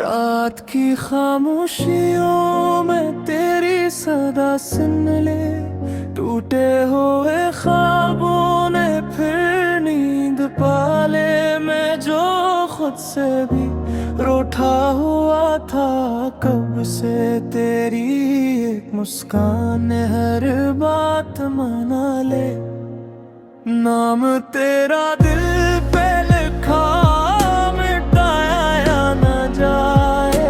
रात की खामोशियों में तेरी सदा सुन ले। टूटे हुए ख्वाबों ने फिर नींद पाले। मैं जो खुद से भी रूठा हुआ था कब से, तेरी एक मुस्कान ने हर बात मना ले। नाम तेरा दिल पे लिखा मिटाया न जाए।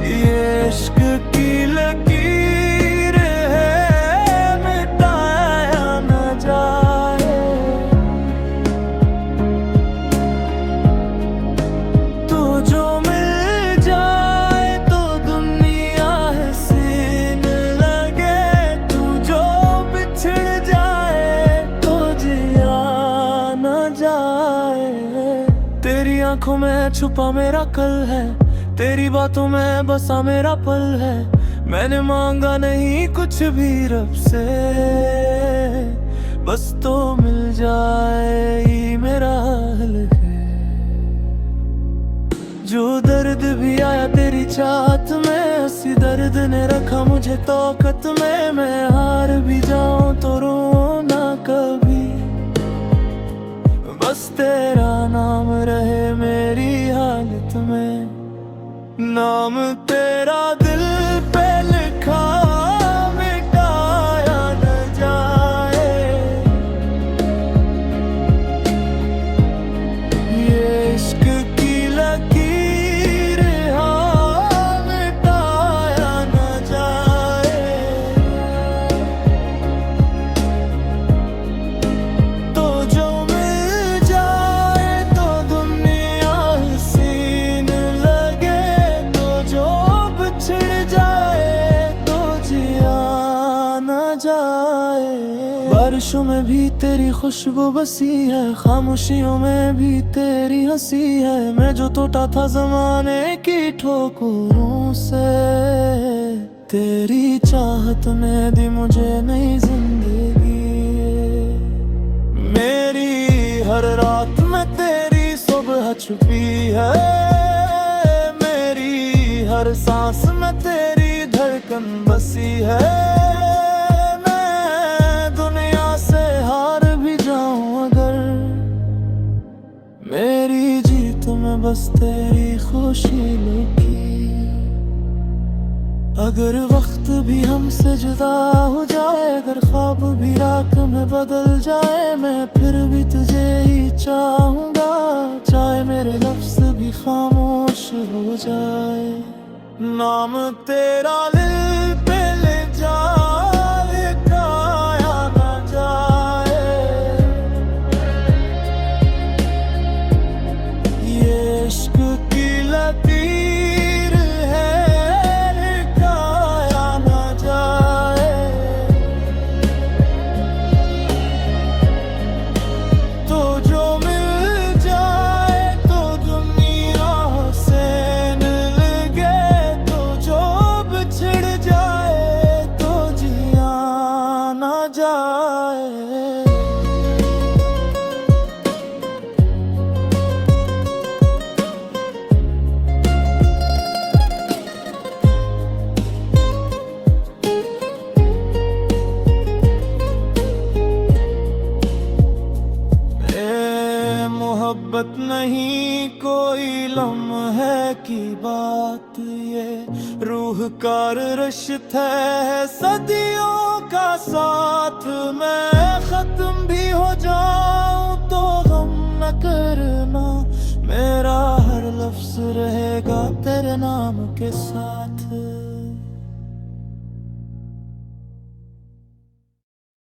ये इश्क की लकीर है मिटाया न जाए। तो जो मिल जाए तो दुनिया हसीन लगे। तू जो बिछड़ जाए तो जिया न जाए। तेरी आंखों में छुपा मेरा कल है, तेरी बातों में बसा मेरा पल है। मैंने मांगा नहीं कुछ भी रब से, बस तो मिल जाए ही मेरा हल है। जो दर्द भी आया तेरी चाहत में, उसी दर्द ने रखा मुझे तौकत में। मैं हार भी जाऊं तो रोना कभी, बस तेरा नाम रहे मेरी हालत में। नाम तेरा दिल पे लिखा मिटाया न जाए। ये इश्क की लकीर हाँ मिटाया न जाए। तो जो मिल जाए तो दुनिया हसीन लगे। बिछड़ जाए तो जिया न जाए। बारिशों में भी तेरी खुशबू बसी है, खामोशियों में भी तेरी हंसी है। मैं जो टूटा था जमाने की ठोकरों से, तेरी चाहत ने दी मुझे नई जिंदगी। मेरी हर रात में तेरी सुबह छुपी है। हर सांस में तेरी धड़कन बसी है। मैं दुनिया से हार भी जाऊं अगर, मेरी जीत में बस तेरी खुशी लिखी। अगर वक्त भी हमसे जुदा हो जाए, अगर ख्वाब भी रात में बदल जाए, मैं फिर भी तुझे ही चाहूंगा। चाहे मेरे लफ्ज़ भी खामोश हो जाए। नाम तेरा दिल पे ले जाए लिखाया न जाए। ये इश्क की लकीर है लिखाया न जाए। तो जो मिल जाए तो दुनिया हसीन लगे। बिछड़ जाए तो जिया न जाए। मोहब्बत नहीं कोई लम्हे की बात, ये रूह का रिश्ता है सदियों का साथ। मैं खत्म भी हो जाऊं तो गम न करना, मेरा हर लफ्ज़ रहेगा तेरे नाम के साथ।